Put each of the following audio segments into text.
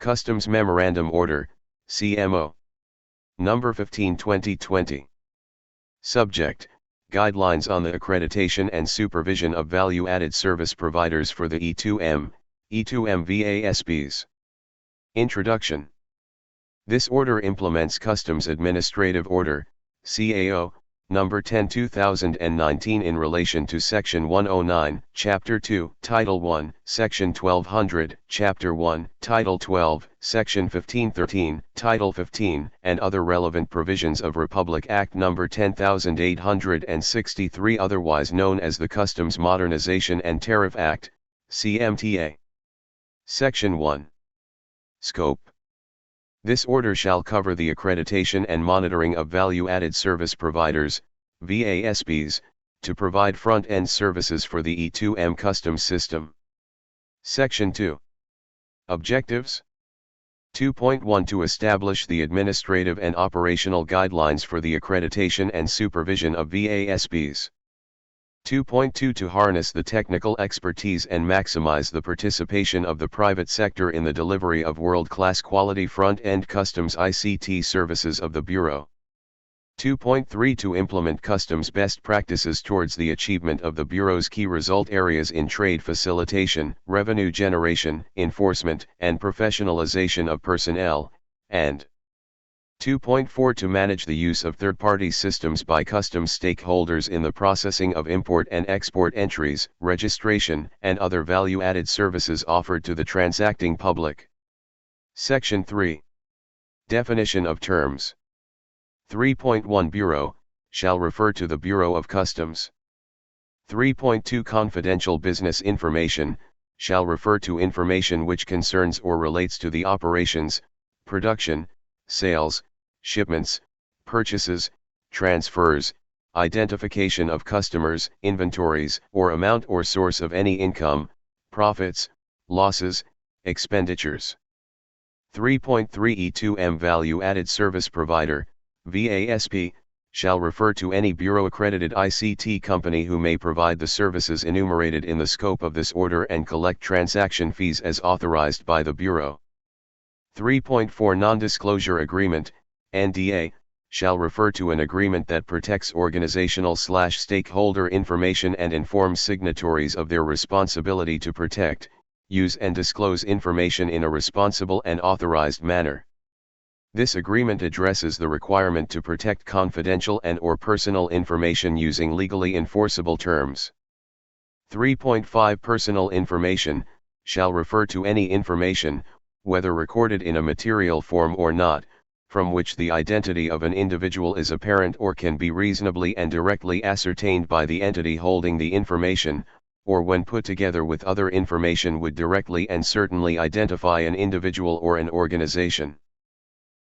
Customs Memorandum Order, CMO. Number 15/2020. Subject: Guidelines on the accreditation and supervision of value-added service providers for the E2M VASPs. Introduction. This order implements Customs Administrative Order, CAO, Number 10/2019 in relation to Section 109, Chapter 2, Title 1, Section 1200, Chapter 1, Title 12, Section 1513, Title 15, and other relevant provisions of Republic Act Number 10,863, otherwise known as the Customs Modernization and Tariff Act, CMTA. Section 1. Scope. This order shall cover the accreditation and monitoring of value-added service providers, VASPs, to provide front-end services for the E2M customs system. Section 2. Objectives. 2.1 To establish the administrative and operational guidelines for the accreditation and supervision of VASPs. 2.2 To harness the technical expertise and maximize the participation of the private sector in the delivery of world-class quality front-end customs ICT services of the Bureau. 2.3 To implement customs best practices towards the achievement of the Bureau's key result areas in trade facilitation, revenue generation, enforcement, and professionalization of personnel, and 2.4 To manage the use of third-party systems by customs stakeholders in the processing of import and export entries, registration, and other value-added services offered to the transacting public. Section 3. Definition of terms. 3.1 Bureau, shall refer to the Bureau of Customs. 3.2 Confidential business information, shall refer to information which concerns or relates to the operations, production, sales, shipments, purchases, transfers, identification of customers, inventories, or amount or source of any income, profits, losses, expenditures. 3.3 E2M Value-Added Service Provider, VASP, shall refer to any Bureau-accredited ICT company who may provide the services enumerated in the scope of this order and collect transaction fees as authorized by the Bureau. 3.4 Non-Disclosure Agreement, NDA, shall refer to an agreement that protects organizational/stakeholder information and informs signatories of their responsibility to protect, use and disclose information in a responsible and authorized manner. This agreement addresses the requirement to protect confidential and/or personal information using legally enforceable terms. 3.5 Personal information, shall refer to any information, whether recorded in a material form or not, from which the identity of an individual is apparent or can be reasonably and directly ascertained by the entity holding the information, or when put together with other information would directly and certainly identify an individual or an organization.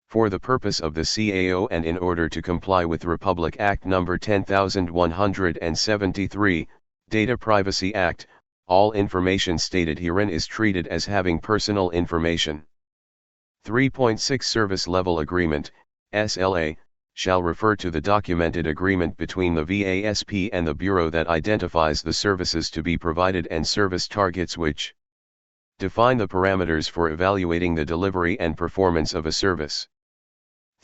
For the purpose of the CAO and in order to comply with Republic Act No. 10,173, Data Privacy Act, all information stated herein is treated as having personal information. 3.6 Service Level Agreement, SLA, shall refer to the documented agreement between the VASP and the Bureau that identifies the services to be provided and service targets which define the parameters for evaluating the delivery and performance of a service.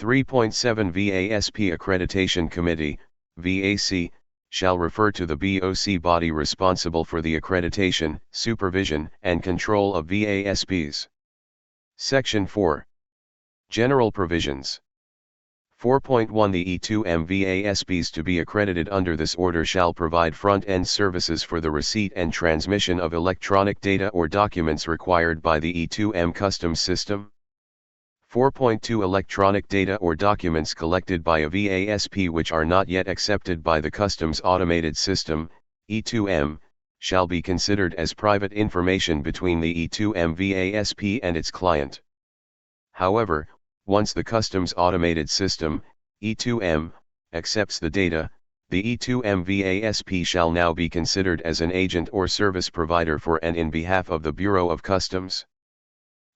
3.7 VASP Accreditation Committee, VAC, shall refer to the BOC body responsible for the accreditation, supervision, and control of VASPs. Section 4. General Provisions. 4.1 The E2M VASPs to be accredited under this order shall provide front-end services for the receipt and transmission of electronic data or documents required by the E2M customs system. 4.2 Electronic data or documents collected by a VASP which are not yet accepted by the Customs Automated System, E2M, shall be considered as private information between the E2M VASP and its client. However, once the Customs Automated System, E2M, accepts the data, the E2M VASP shall now be considered as an agent or service provider for and in behalf of the Bureau of Customs.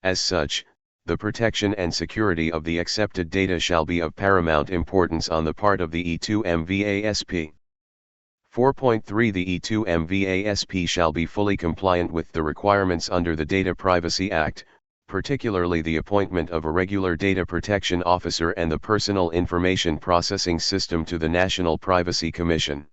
As such, the protection and security of the accepted data shall be of paramount importance on the part of the E2M VASP. 4.3 The E2M VASP shall be fully compliant with the requirements under the Data Privacy Act, particularly the appointment of a regular data protection officer and the personal information processing system to the National Privacy Commission.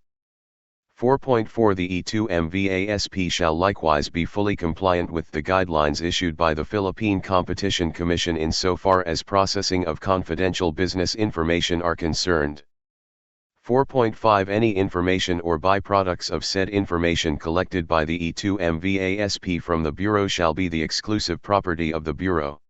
4.4 The E2M VASP shall likewise be fully compliant with the guidelines issued by the Philippine Competition Commission insofar as processing of confidential business information are concerned. 4.5 Any information or byproducts of said information collected by the E2M VASP from the Bureau shall be the exclusive property of the Bureau.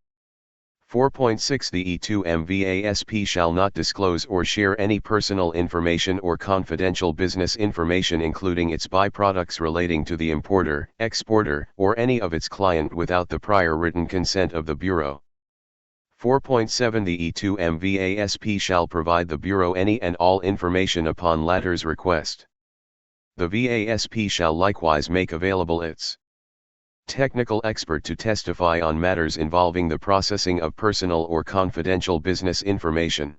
4.6 The E2M VASP shall not disclose or share any personal information or confidential business information including its byproducts relating to the importer, exporter, or any of its client without the prior written consent of the Bureau. 4.7 The E2M VASP shall provide the Bureau any and all information upon latter's request. The VASP shall likewise make available its technical expert to testify on matters involving the processing of personal or confidential business information.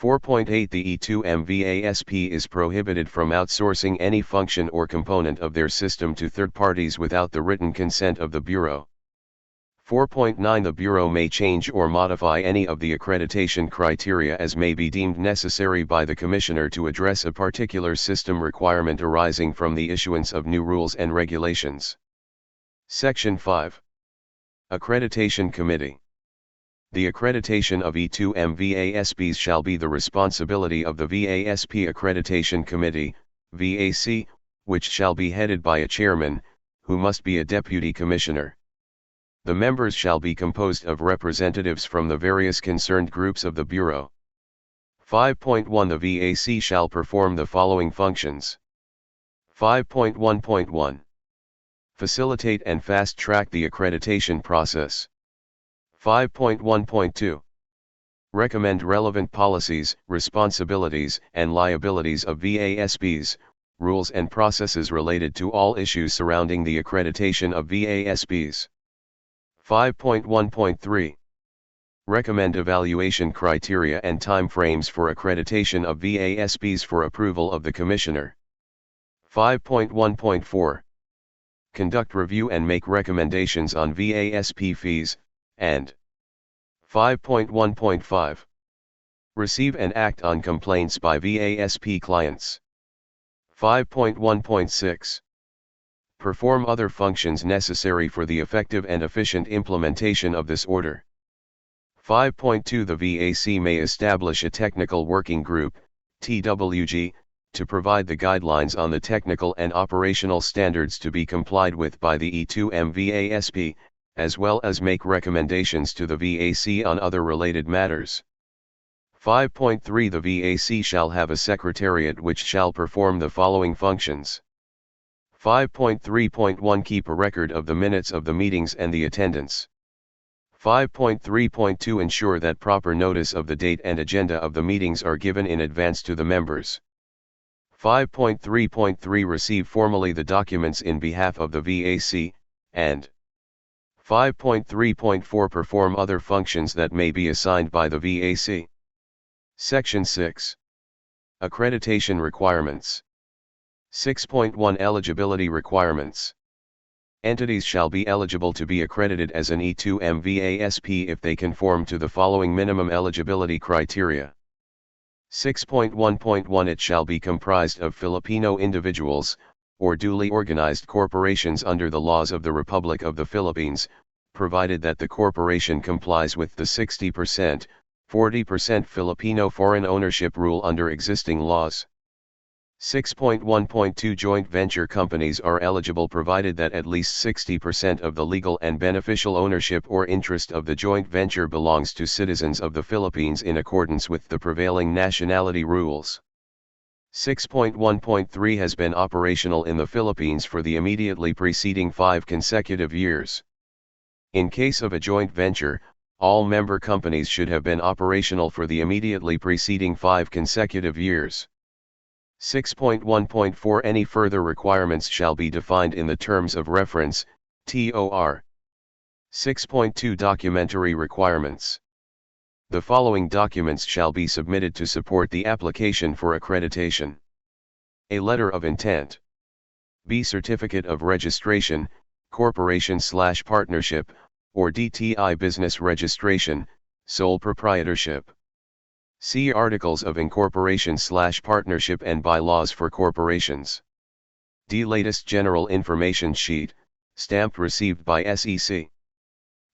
4.8 The E2M VASP is prohibited from outsourcing any function or component of their system to third parties without the written consent of the Bureau. 4.9 The Bureau may change or modify any of the accreditation criteria as may be deemed necessary by the Commissioner to address a particular system requirement arising from the issuance of new rules and regulations. Section 5. Accreditation Committee. The accreditation of E2M VASPs shall be the responsibility of the VASP Accreditation Committee, VAC, which shall be headed by a chairman, who must be a deputy commissioner. The members shall be composed of representatives from the various concerned groups of the Bureau. 5.1 The VAC shall perform the following functions. 5.1.1 Facilitate and fast-track the accreditation process. 5.1.2 Recommend relevant policies, responsibilities, and liabilities of VASPs, rules and processes related to all issues surrounding the accreditation of VASPs. 5.1.3 Recommend evaluation criteria and timeframes for accreditation of VASPs for approval of the Commissioner. 5.1.4 Conduct review and make recommendations on VASP fees, and 5.1.5 Receive and act on complaints by VASP clients. 5.1.6 Perform other functions necessary for the effective and efficient implementation of this order. 5.2 The VAC may establish a technical working group, TWG, to provide the guidelines on the technical and operational standards to be complied with by the E2M VASP, as well as make recommendations to the VAC on other related matters. 5.3 The VAC shall have a secretariat which shall perform the following functions. 5.3.1 Keep a record of the minutes of the meetings and the attendance. 5.3.2 Ensure that proper notice of the date and agenda of the meetings are given in advance to the members. 5.3.3 Receive formally the documents in behalf of the VAC, and 5.3.4 Perform other functions that may be assigned by the VAC. Section 6. Accreditation Requirements. 6.1 Eligibility Requirements. Entities shall be eligible to be accredited as an E2M VASP if they conform to the following minimum eligibility criteria. 6.1.1 It shall be comprised of Filipino individuals, or duly organized corporations under the laws of the Republic of the Philippines, provided that the corporation complies with the 60%, 40% Filipino foreign ownership rule under existing laws. 6.1.2 Joint venture companies are eligible provided that at least 60% of the legal and beneficial ownership or interest of the joint venture belongs to citizens of the Philippines in accordance with the prevailing nationality rules. 6.1.3 has been operational in the Philippines for the immediately preceding 5 consecutive years. In case of a joint venture, all member companies should have been operational for the immediately preceding 5 consecutive years. 6.1.4 Any further requirements shall be defined in the terms of reference, TOR. 6.2 Documentary requirements. The following documents shall be submitted to support the application for accreditation. A letter of intent. B. Certificate of registration, corporation/partnership, or DTI business registration, sole proprietorship. See Articles of Incorporation/Partnership and Bylaws for Corporations. D. Latest General Information Sheet, stamped received by SEC.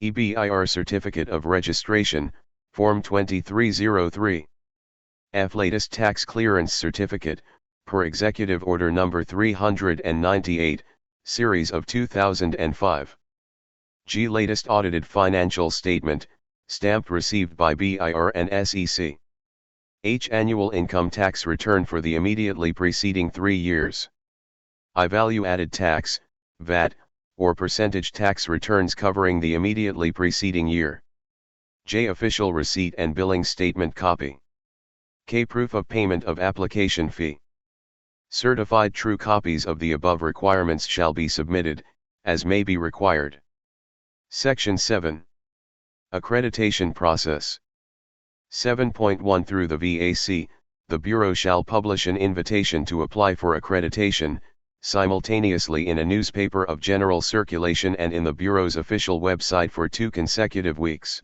EBIR Certificate of Registration, Form 2303. F. Latest Tax Clearance Certificate, per Executive Order No. 398, Series of 2005. G. Latest Audited Financial Statement, stamped received by BIR and SEC. H. Annual Income Tax Return for the immediately preceding 3 years. I. Value-added tax, VAT, or percentage tax returns covering the immediately preceding year. J. Official Receipt and Billing Statement copy. K. Proof of payment of application fee. Certified true copies of the above requirements shall be submitted, as may be required. Section 7. Accreditation Process. 7.1 Through the VAC, the Bureau shall publish an invitation to apply for accreditation, simultaneously in a newspaper of general circulation and in the Bureau's official website for 2 consecutive weeks.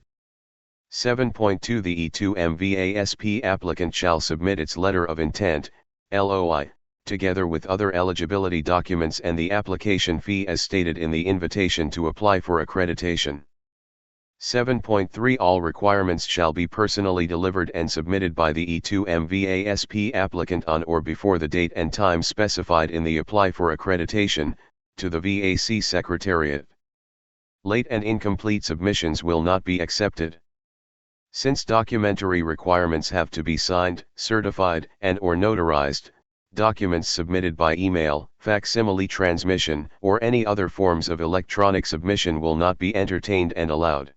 7.2 The E2M VASP applicant shall submit its letter of intent, LOI, together with other eligibility documents and the application fee as stated in the invitation to apply for accreditation. 7.3 All requirements shall be personally delivered and submitted by the E2M VASP applicant on or before the date and time specified in the Apply for Accreditation, to the VAC Secretariat. Late and incomplete submissions will not be accepted. Since documentary requirements have to be signed, certified, and/or notarized, documents submitted by email, facsimile transmission, or any other forms of electronic submission will not be entertained and allowed.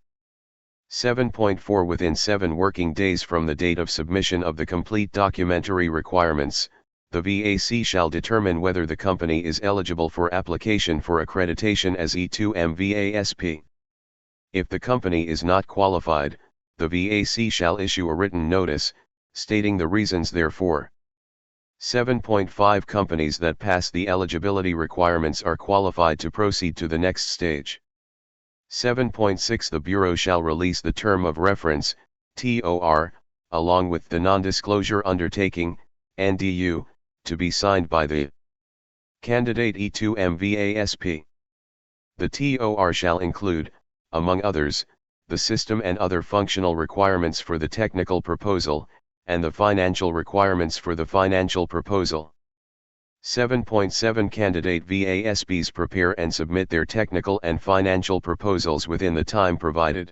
7.4 Within 7 working days from the date of submission of the complete documentary requirements, the VAC shall determine whether the company is eligible for application for accreditation as E2M VASP. If the company is not qualified, the VAC shall issue a written notice, stating the reasons therefor. 7.5 Companies that pass the eligibility requirements are qualified to proceed to the next stage. 7.6 The Bureau shall release the Term of Reference, TOR, along with the Non-Disclosure Undertaking, NDU, to be signed by the candidate E2M VASP. The TOR shall include, among others, the system and other functional requirements for the technical proposal, and the financial requirements for the financial proposal. 7.7 Candidate VASPs prepare and submit their technical and financial proposals within the time provided.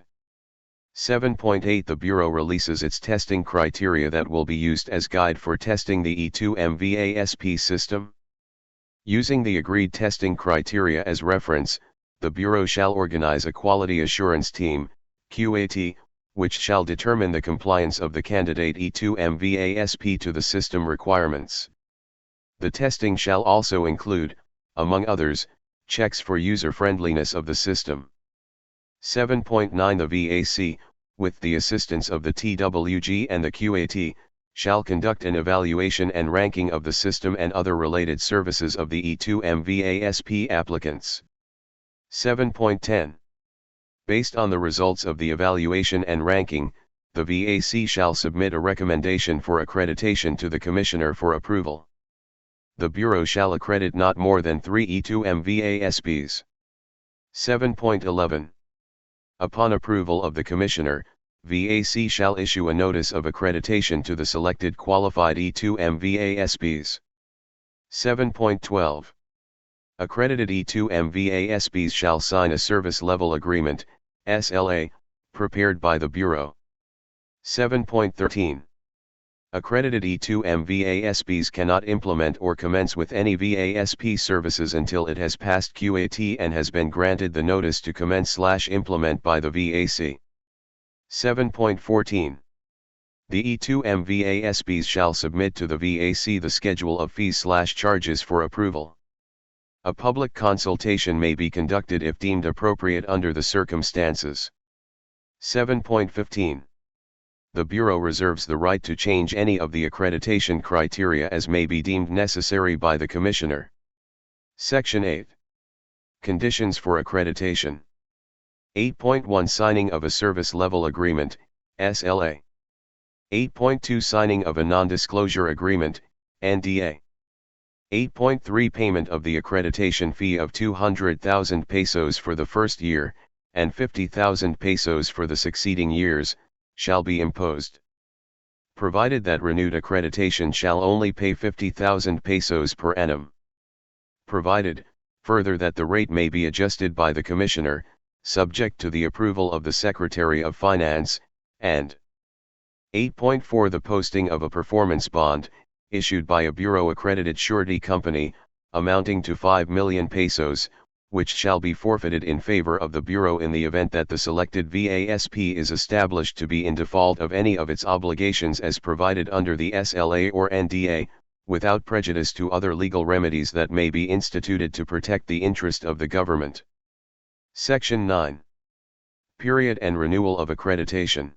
7.8 The Bureau releases its testing criteria that will be used as guide for testing the E2M VASP system. Using the agreed testing criteria as reference, the Bureau shall organize a quality assurance team, QAT, which shall determine the compliance of the candidate E2M VASP to the system requirements. The testing shall also include, among others, checks for user-friendliness of the system. 7.9 The VAC, with the assistance of the TWG and the QAT, shall conduct an evaluation and ranking of the system and other related services of the E2M VASP applicants. 7.10 Based on the results of the evaluation and ranking, the VAC shall submit a recommendation for accreditation to the Commissioner for approval. The Bureau shall accredit not more than 3 E2M VASPs. 7.11 Upon approval of the Commissioner, VAC shall issue a notice of accreditation to the selected qualified E2M VASPs. 7.12 Accredited E2M VASPs shall sign a Service Level Agreement, SLA, prepared by the Bureau. 7.13 Accredited E2M VASPs cannot implement or commence with any VASP services until it has passed QAT and has been granted the notice to commence/implement by the VAC. 7.14 The E2M VASPs shall submit to the VAC the schedule of fees/charges for approval. A public consultation may be conducted if deemed appropriate under the circumstances. 7.15 The Bureau reserves the right to change any of the accreditation criteria as may be deemed necessary by the Commissioner. Section 8. Conditions for accreditation. 8.1 Signing of a Service Level Agreement, SLA. 8.2 Signing of a Non-Disclosure Agreement, NDA. 8.3 Payment of the accreditation fee of 200,000 pesos for the first year, and 50,000 pesos for the succeeding years, shall be imposed. Provided that renewed accreditation shall only pay 50,000 pesos per annum. Provided, further, that the rate may be adjusted by the Commissioner, subject to the approval of the Secretary of Finance, and 8.4 The posting of a performance bond, issued by a Bureau-accredited surety company, amounting to 5 million pesos, which shall be forfeited in favor of the Bureau in the event that the selected VASP is established to be in default of any of its obligations as provided under the SLA or NDA, without prejudice to other legal remedies that may be instituted to protect the interest of the government. Section 9. Period and renewal of accreditation.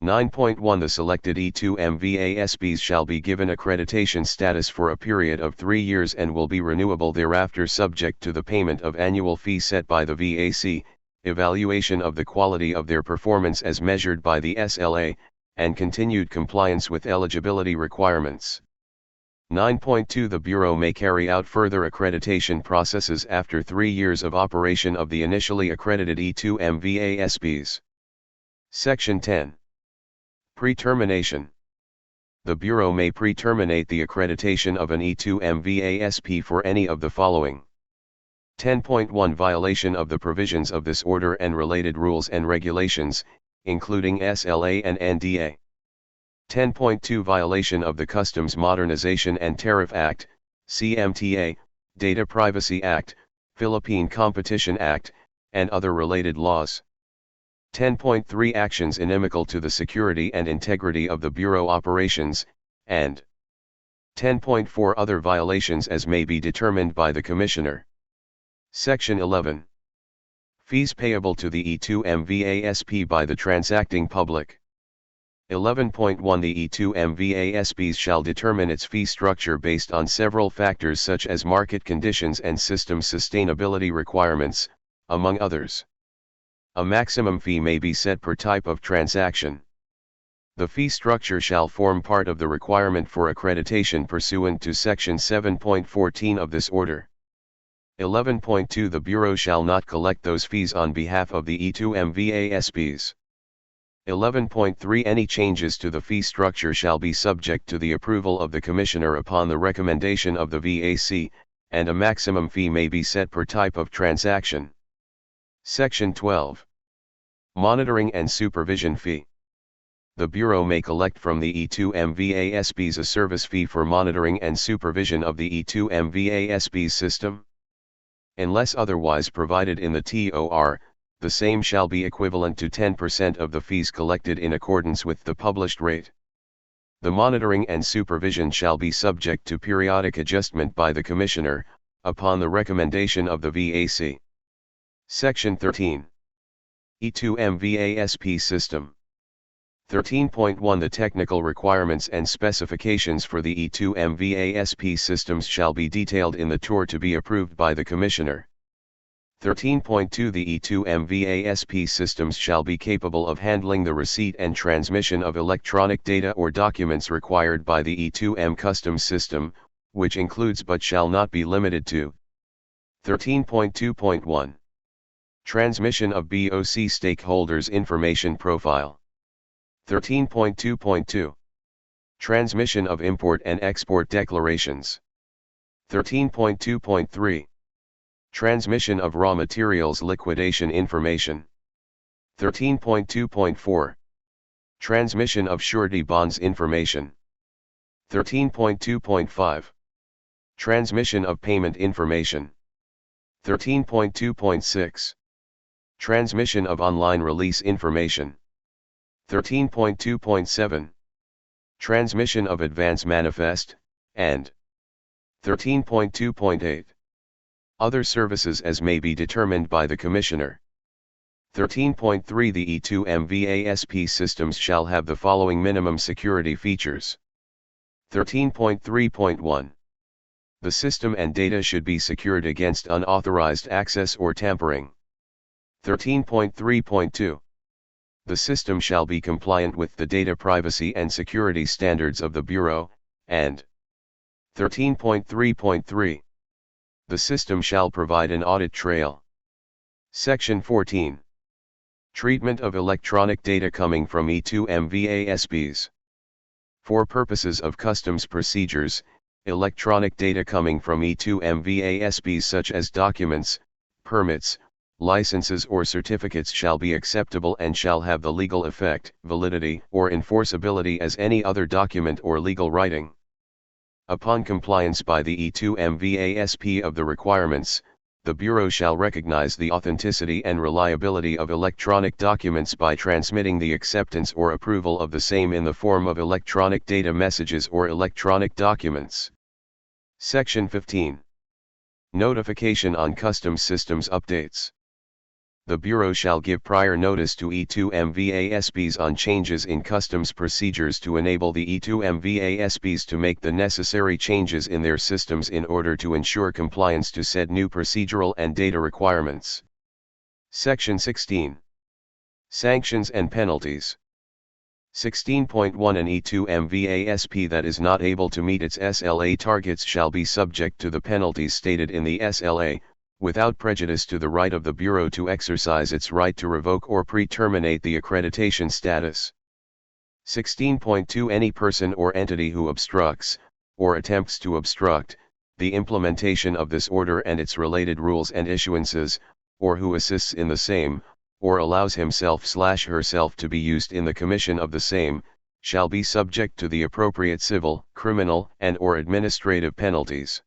9.1 The selected E2M VASPs shall be given accreditation status for a period of 3 years and will be renewable thereafter subject to the payment of annual fee set by the VAC, evaluation of the quality of their performance as measured by the SLA, and continued compliance with eligibility requirements. 9.2 The Bureau may carry out further accreditation processes after 3 years of operation of the initially accredited E2M VASPs. Section 10. Pre-termination. The Bureau may pre-terminate the accreditation of an E2M VASP for any of the following. 10.1 Violation of the provisions of this order and related rules and regulations, including SLA and NDA. 10.2 Violation of the Customs Modernization and Tariff Act, CMTA, Data Privacy Act, Philippine Competition Act, and other related laws. 10.3 Actions inimical to the security and integrity of the Bureau operations, and 10.4 Other violations as may be determined by the Commissioner. Section 11. Fees payable to the E2M VASP by the transacting public. 11.1 The E2M VASPs shall determine its fee structure based on several factors such as market conditions and system sustainability requirements, among others. A maximum fee may be set per type of transaction. The fee structure shall form part of the requirement for accreditation pursuant to Section 7.14 of this order. 11.2 The Bureau shall not collect those fees on behalf of the E2M VASPs. 11.3 Any changes to the fee structure shall be subject to the approval of the Commissioner upon the recommendation of the VAC, and a maximum fee may be set per type of transaction. Section 12. Monitoring and Supervision Fee. The Bureau may collect from the E2M VASPs a service fee for monitoring and supervision of the E2M VASPs system. Unless otherwise provided in the TOR, the same shall be equivalent to 10% of the fees collected in accordance with the published rate. The monitoring and supervision shall be subject to periodic adjustment by the Commissioner, upon the recommendation of the VAC. Section 13. E2M VASP System. 13.1 The technical requirements and specifications for the E2M VASP systems shall be detailed in the TOR to be approved by the Commissioner. 13.2 The E2M VASP systems shall be capable of handling the receipt and transmission of electronic data or documents required by the E2M customs system, which includes but shall not be limited to 13.2.1 Transmission of BOC Stakeholders Information Profile. 13.2.2 Transmission of Import and Export Declarations. 13.2.3 Transmission of Raw Materials Liquidation Information. 13.2.4 Transmission of Surety Bonds Information. 13.2.5 Transmission of Payment Information. 13.2.6 Transmission of Online Release Information. 13.2.7 Transmission of Advance Manifest, and 13.2.8 Other services as may be determined by the Commissioner. 13.3 The E2M VASP systems shall have the following minimum security features. 13.3.1 The system and data should be secured against unauthorized access or tampering. 13.3.2. The system shall be compliant with the data privacy and security standards of the Bureau, and 13.3.3. The system shall provide an audit trail. Section 14. Treatment of electronic data coming from E2M VASPs. For purposes of customs procedures, electronic data coming from E2M VASPs such as documents, permits, licenses or certificates shall be acceptable and shall have the legal effect, validity, or enforceability as any other document or legal writing. Upon compliance by the E2M VASP of the requirements, the Bureau shall recognize the authenticity and reliability of electronic documents by transmitting the acceptance or approval of the same in the form of electronic data messages or electronic documents. Section 15. Notification on customs systems updates. The Bureau shall give prior notice to E2M VASPs on changes in customs procedures to enable the E2M VASPs to make the necessary changes in their systems in order to ensure compliance to said new procedural and data requirements. Section 16. Sanctions and penalties. 16.1 An E2M VASP that is not able to meet its SLA targets shall be subject to the penalties stated in the SLA, without prejudice to the right of the Bureau to exercise its right to revoke or pre-terminate the accreditation status. 16.2 Any person or entity who obstructs, or attempts to obstruct, the implementation of this order and its related rules and issuances, or who assists in the same, or allows himself/herself to be used in the commission of the same, shall be subject to the appropriate civil, criminal, and/or administrative penalties.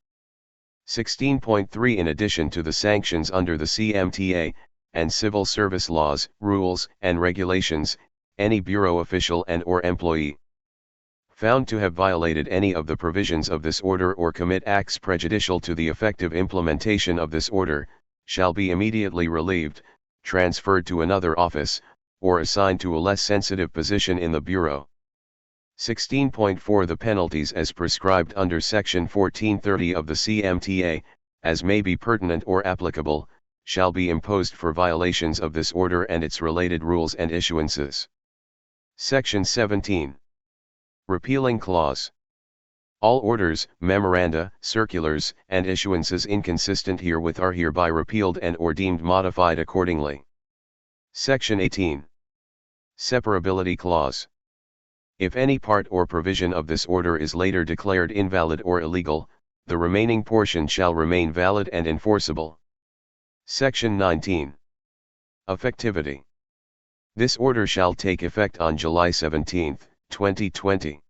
16.3 In addition to the sanctions under the CMTA, and civil service laws, rules, and regulations, any Bureau official and/or employee found to have violated any of the provisions of this order or commit acts prejudicial to the effective implementation of this order, shall be immediately relieved, transferred to another office, or assigned to a less sensitive position in the Bureau. 16.4 The penalties as prescribed under Section 1430 of the CMTA, as may be pertinent or applicable, shall be imposed for violations of this order and its related rules and issuances. Section 17. Repealing Clause. All orders, memoranda, circulars, and issuances inconsistent herewith are hereby repealed and/or deemed modified accordingly. Section 18. Separability Clause. If any part or provision of this order is later declared invalid or illegal, the remaining portion shall remain valid and enforceable. Section 19. Effectivity. This order shall take effect on July 17, 2020.